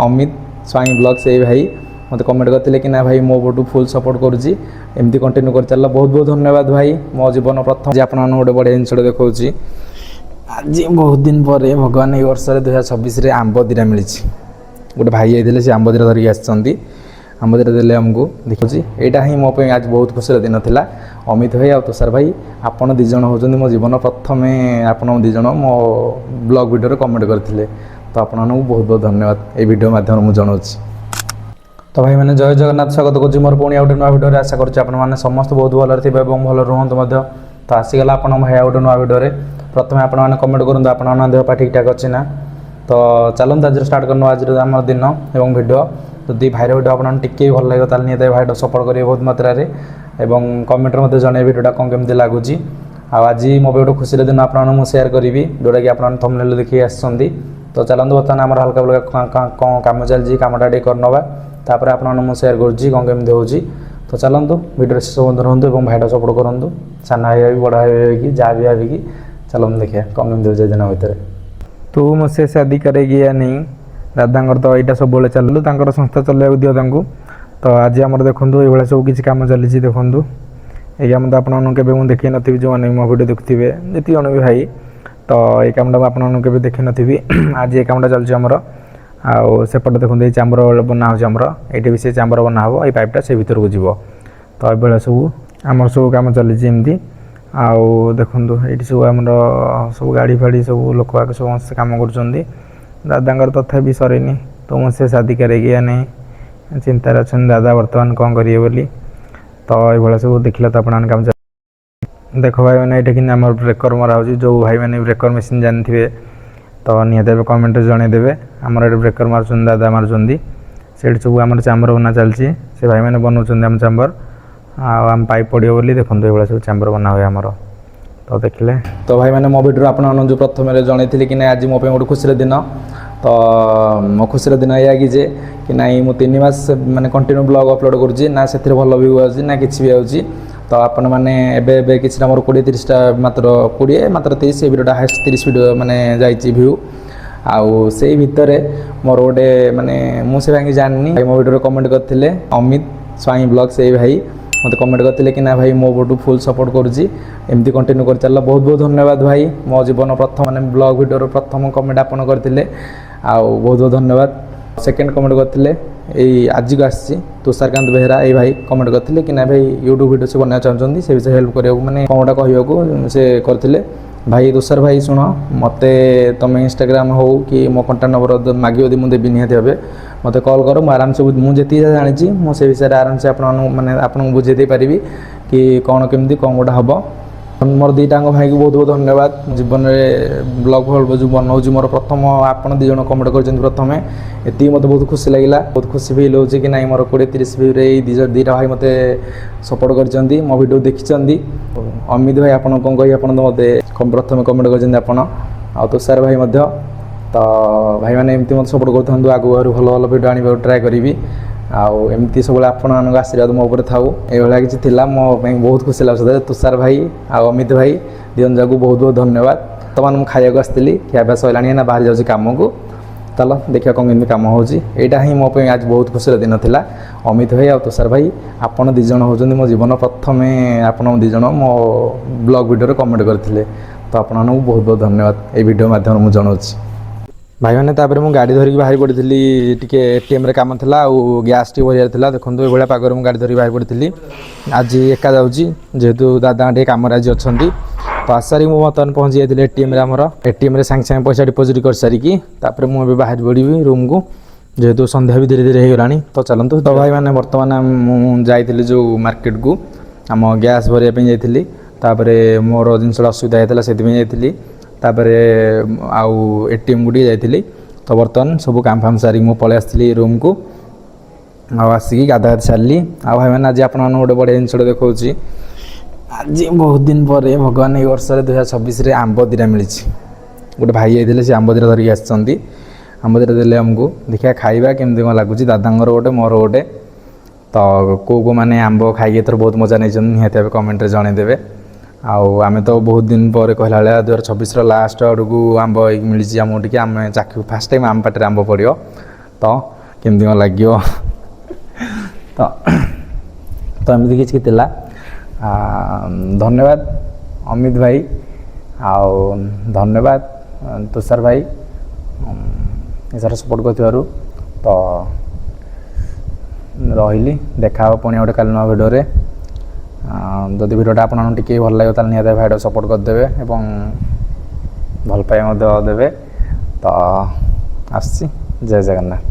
अमित स्वाई blog से भाई मत कमेंट करते कि ना भाई मो पटू फुल सपोर्ट करुँची एमती कंटिन्यू कर चल। बहुत बहुत धन्यवाद भाई। मो जीवन प्रथम आज आपन गोटे बढ़िया जिनस देखा आज बहुत दिन पर भगवान ये वर्ष 2026 आंब दीटा मिली गोटे भाई आते से आंब दीटा धरिक आसती आंब दीटा देले आमको देखुची यहाँ ही मो आज बहुत खुशी दिन था। अमित भाई और तुषार भाई आपड़ दिज होती मो जीवन प्रथम आपड़ दिज मो ब्लॉग वीडियो कमेंट करते तो आपको बहुत बहुत धन्यवाद ये वीडियो माध्यम मुझे जनाऊँ। तो भाई मैंने जय जगन्नाथ स्वागत करुँच मोर पुणी गोटे नुआ वीडियो आशा करें समस्त बहुत भल थे भल रुहतु। तो आसीगला आप भाई गोटे नुआ वीडियो प्रथम आपने कमेंट करूँ आपना देहपा ठीक ठाक अच्छी ना। तो चलते आज स्टार्ट करना आज आम दिन और भिडियो जदि भाईर भिडियो आपको टिके भल लगे तो निहत भाई सपोर्ट करेंगे बहुत मात्रा एवं कमेंट में जन भिडियोटा कौन केमती लगुच। आज मो गोटे खुशी दिन आपको सेयार करी जोटा कि आप थंबनेल देखिए आसती। तो चलते बर्तमान आम हल्का फुल्का कौन कम चलती कमटा टे करनवा तापर आपको सेयार करुँची कौन केमती हो। तो चलतु भिडियो शेष बंद रुहतु और भाईटा सपोर्ट करूँ सान भाई भी बड़ भाई कि जहाँ भी भाई कि चलते देखिए कौन केमती हो दिन भितर। तू मुझसे शादी करेगी या नहीं दादा तो यहाँ सब चलू संस्था चलने दियो। तो आज आम देखूँ ये सब किसी कम चली देखूँ ये कम तो आपको देखी नी जो मैंने मो भिडियो देखुवे जी जन भी भाई। तो ये कमटा आपको देखी नी आज ये कमटा चलती आमर आउट देखो ये चाम्बर बना हो ये भी से चाम्बर बना हो ये पाइपटा से भर को जीव। तो ये सब आम सब कम चली एमती आउ देखु ये सब आम सब गाड़ी फाड़ी सब लोक बाग सब कम कर दादा तथा सरेनी। तो मुझसे शादी करेगी या नहीं चिंतार अच्छा दादा बर्तमान कौन करेंगे बोली। तो ये सब देखला तो अपन कम देख भाई मैंने ये कि आम ब्रेकर मरा हो जो भाई मैंने ब्रेकर मेसीन जानते तो निहत कमेंट जनईदे आमर ये ब्रेकर मार्च दादा मार्च से सब आम चाम्बर बना चलती से भाई मैंने बनाऊँ आम चाम्बर आम पाइप पड़ो बोली देखो ये सब चाम्बर बना हुए आमर। तो देखिले तो भाई मैंने मो भिडियो आपन जो प्रथम जनई कि ना आज मो गोटे खुशी दिन। तो मो खुशी दिन या कि नाई मु 3 मास मैंने कंटिन्यू ब्लॉग अपलोड करुँची ना से भल व्यू आउँ ना कि भी आउँ। तो आपण मैंने किसी मोर 20-30टा मात्र 20 मात्र 30 भिडियोटा हाएस्ट 30 भिडियो मैंने जाइए भ्यू आउ से भितर मोर गोटे मानने मुझे भाई जानी मो भिडियो कमेंट करते अमित स्वाई ब्लॉग से भाई मत कमेंट करते कि ना भाई मो पटू फुल सपोर्ट करुँची एमती कंटिन्यू कर चल। बहुत बहुत धन्यवाद भाई। मो जीवन प्रथम मैंने ब्लॉग भिडियो प्रथम कमेंट आपन करते आउ बहुत बहुत धन्यवाद। सेकेंड कमेंट करते यही आज को आसी तुषारकांत बेहरा ये भाई कमेंट करते कि ना भाई यूट्यूब वीडियो से बनना चाहते से विषय हेल्प करा मैंने कौनटा कहूँ से करते भाई तुषार भाई शुण मत तुम इंस्टाग्राम हो कि मो कंटाक्ट नंबर मागे मुझे देवी निहत हे मत कॉल कर मुझे आराम से मुझे जानी मुझे विषय आराम से मैंने आपको बुझे पारि कि कौन केमती कौन गोटा हम। मोर 2 टाँग भाई को बहुत बहुत धन्यवाद। जीवन में ब्लॉग फल जो बनाऊँ मोर प्रथम आपड़ 2 जन कमेंट कर प्रथम ये मत बहुत खुशी लगे बहुत खुशी फिल हो कि ना मोर 20-30 भ्यू रे 2टा भाई मत सपोर्ट कर मो भिडियो देखी। अमित भाई आप कौन कही आप मत प्रथम कमेंट कर तुषार भाई मध्य। तो भाई मैंने एमती मत सपोर्ट करूँ आगु भल भल भिडियो आने ट्राए करी आमती सब आपण आशीर्वाद मो ऊपर थाऊ ये किसी मो बहुत खुशी लगे। तुषार भाई आ अमित भाई दिजन जाक बहुत बहुत धन्यवाद। बर्तमान मुझे खाया आसती खाया सरला ना बाहर जाऊँगी कम को चल देखिए कौन केमती कम हो। यहाँ ही मो आज बहुत खुशी दिन था। अमित भाई और तुषार भाई आपड़ दिज होती मो जीवन प्रथम आपड़ दिज मो ब्लॉग वीडियो कमेंट करते तो आपको बहुत बहुत धन्यवाद ये वीडियो माध्यम मुझे जनाऊँ। भाई मैंने मुझे गाड़ी धरिकी बाहर पड़ी टी एटीएम रे काम था गैस टी भरियार था देखो ये पागर मुझे गाड़ी धरिकी बाहर पड़ी आज एका जाऊँगी जेहेतु दादा टे कम आज अच्छा। तो आसारी मुझे बर्तमान पहुँची जाती एटीएम आमर एटीएम रे सागे सागे पैसा डिपोजिट कर सारिकी मुझे बाहर पड़ी रूम को जेहेतु संध्या भी धीरे धीरे होगा। तो चलतु तो भाई मैंने बर्तमान मुझे जो मार्केट को आम गैस भरवाई जाती मोर जिनसा असुविधा होता से जाती आउ एटीएम गुटी जाइली। तो बर्तमान सब काम फाम सारी मुझे पलि आसती रूम को आसिक गाधा सारे आ भाई मैंने आज आप गोटे बढ़िया जिनस देखा आज बहुत दिन पर भगवान ये वर्ष 2026 आंब दीटा मिली गोटे भाई आते से आंब दीटा धरिक आसती आंब दीटा देले आमको देखिए खाଇବା केमती कौन लगुच दादा गोटे मोर गोटे। तो को मैंने आंब खाई एथर बहुत मजा नहीं निहत कमेंट जनईदे आम तो बहुत दिन पर कहला 2026 लास्ट आड़ को आंब मिली आम टे आम चाखू फास्ट टाइम आम पाटे आंब पड़ो। ତ କେମିତି କ'ଣ ଲାଗିବ ତ ଏମିତି କିଛି ଥିଲା। ଧନ୍ୟବାଦ ଅମିତ ଭାଇ ଆଉ ଧନ୍ୟବାଦ ତୁଷାର ଭାଇ ଏସାର ସପୋର୍ଟ କରିଥିବାରୁ। ତ ରହିଲି, ଦେଖା ହେବ ପୁଣି ଗୋଟେ କାଲି ନୂଆ ଭିଡ଼ିଓରେ। ଯଦି ଭିଡ଼ିଓଟା ଆପଣଙ୍କୁ ଟିକେ ଭଲ ଲାଗିବ ତାହେଲେ ନିହାତି ଭାଇଟା ସପୋର୍ଟ କରିଦେବେ ଏବଂ ଭଲ ପାଇବା ମଧ୍ୟ ଦେବେ। ତ ଆସୁଛି, ଜୟ ଜଗନ୍ନାଥ।